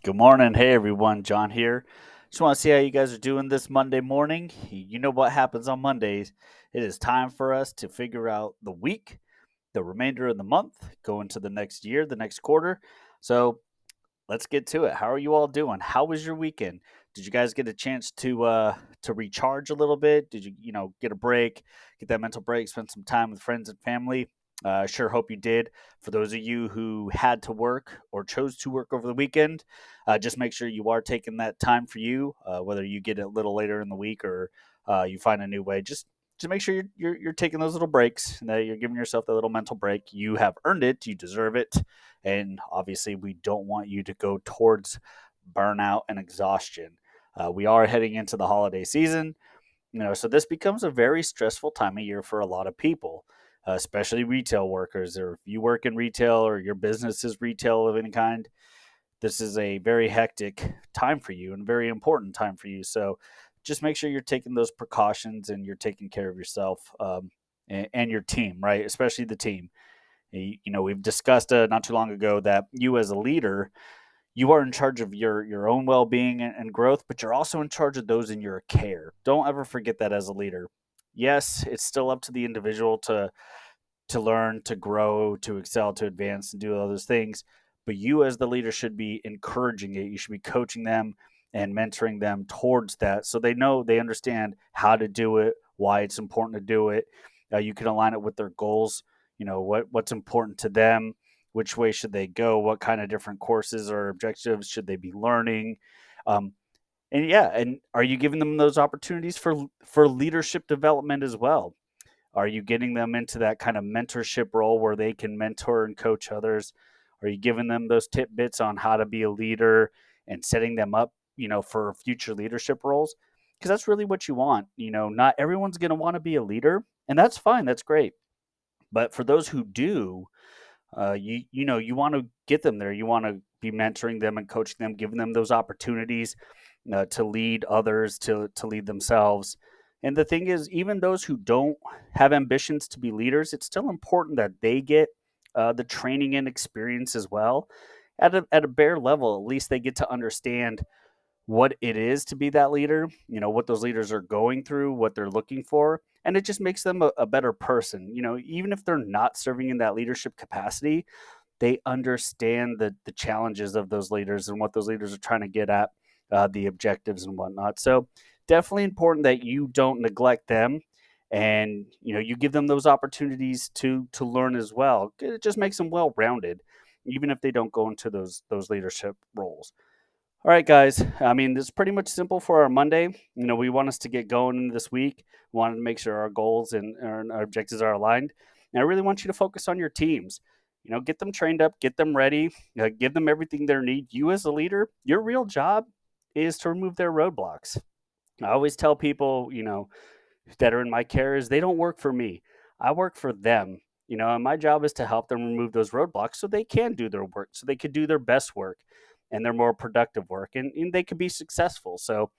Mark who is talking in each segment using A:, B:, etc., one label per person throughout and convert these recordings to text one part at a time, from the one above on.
A: Good morning. Hey, everyone. John here. Just want to see how you guys are doing this Monday morning. You know what happens on Mondays. It is time for us to figure out the week, the remainder of the month, go into the next year, the next quarter. So let's get to it. How are you all doing? How was your weekend? Did you guys get a chance to recharge a little bit? Did you get a break, get that mental break, spend some time with friends and family? Sure hope you did. For those of you who had to work or chose to work over the weekend, just make sure you are taking that time for you, whether you get it a little later in the week or you find a new way. Just make sure you're taking those little breaks and that you're giving yourself that little mental break. You have earned it. You deserve it. And obviously, we don't want you to go towards burnout and exhaustion. We are heading into the holiday season, so this becomes a very stressful time of year for a lot of people, especially retail workers. Or if you work in retail or your business is retail of any kind, this is a very hectic time for you and very important time for you. So just make sure you're taking those precautions and you're taking care of yourself and your team, right? Especially the team. We've discussed not too long ago that you as a leader, you are in charge of your own well-being and growth, but you're also in charge of those in your care. Don't ever forget that as a leader. Yes, it's still up to the individual to learn, to grow, to excel, to advance, and do all those things. But you, as the leader, should be encouraging it. You should be coaching them and mentoring them towards that, so they understand how to do it, why it's important to do it. You can align it with their goals. What's important to them. Which way should they go? What kind of different courses or objectives should they be learning? Um, and are you giving them those opportunities for leadership development as well? Are you getting them into that kind of mentorship role where they can mentor and coach others? Are you giving them those tidbits on how to be a leader and setting them up, for future leadership roles? Because that's really what you want. Not everyone's going to want to be a leader, and that's fine. That's great. But for those who do, you want to get them there. You want to be mentoring them and coaching them, giving them those opportunities to lead others, to lead themselves. And the thing is, even those who don't have ambitions to be leaders, it's still important that they get the training and experience as well. At a bare level, at least they get to understand what it is to be that leader, what those leaders are going through, what they're looking for. And it just makes them a better person. Even if they're not serving in that leadership capacity, they understand the challenges of those leaders and what those leaders are trying to get at, the objectives and whatnot. So definitely important that you don't neglect them, and you give them those opportunities to learn as well. It just makes them well rounded, even if they don't go into those leadership roles. All right, guys. I mean, this is pretty much simple for our Monday. We want us to get going into this week. We want to make sure our goals and our objectives are aligned. And I really want you to focus on your teams. Get them trained up, get them ready, give them everything they need. You, as a leader, your real job is to remove their roadblocks. I always tell people, that are in my care is they don't work for me. I work for them. And my job is to help them remove those roadblocks so they can do their work, so they could do their best work and their more productive work, and they could be successful. So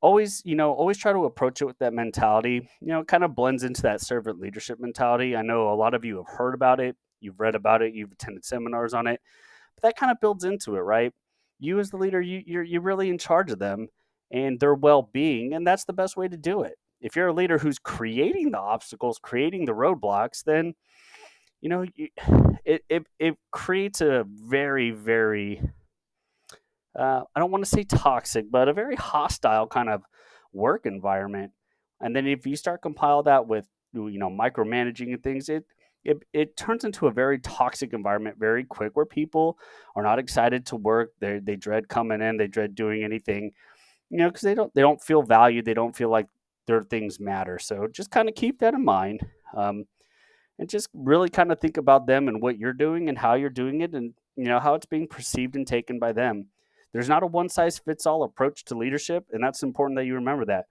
A: always try to approach it with that mentality. It kind of blends into that servant leadership mentality. I know a lot of you have heard about it, you've read about it, you've attended seminars on it, but that kind of builds into it, right? You, as the leader, you're really in charge of them and their well-being, and that's the best way to do it. If you're a leader who's creating the obstacles, creating the roadblocks, then you know it creates a very, very I don't want to say toxic, but a very hostile kind of work environment. And then if you start compile that with micromanaging and things, it turns into a very toxic environment very quick, where people are not excited to work. They dread coming in. They dread doing anything, because they don't feel valued. They don't feel like their things matter. So just kind of keep that in mind. And just really kind of think about them and what you're doing and how you're doing it, and how it's being perceived and taken by them. There's not a one size fits all approach to leadership, and that's important that you remember that.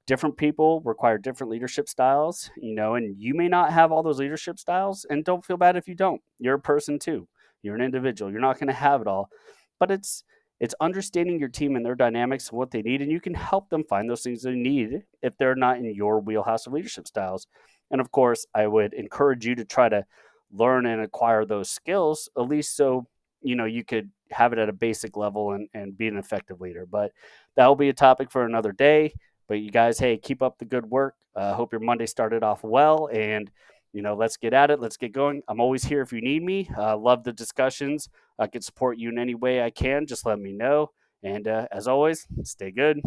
A: Different people require different leadership styles, and you may not have all those leadership styles, and don't feel bad if you don't. You're a person too. You're an individual. You're not going to have it all. But it's understanding your team and their dynamics and what they need, and you can help them find those things they need if they're not in your wheelhouse of leadership styles. And of course, I would encourage you to try to learn and acquire those skills, at least so you could have it at a basic level and be an effective leader. But that will be a topic for another day. But you guys, hey, keep up the good work. Hope your Monday started off well, and let's get at it. Let's get going. I'm always here if you need me. Love the discussions. I can support you in any way I can. Just let me know. And as always, stay good.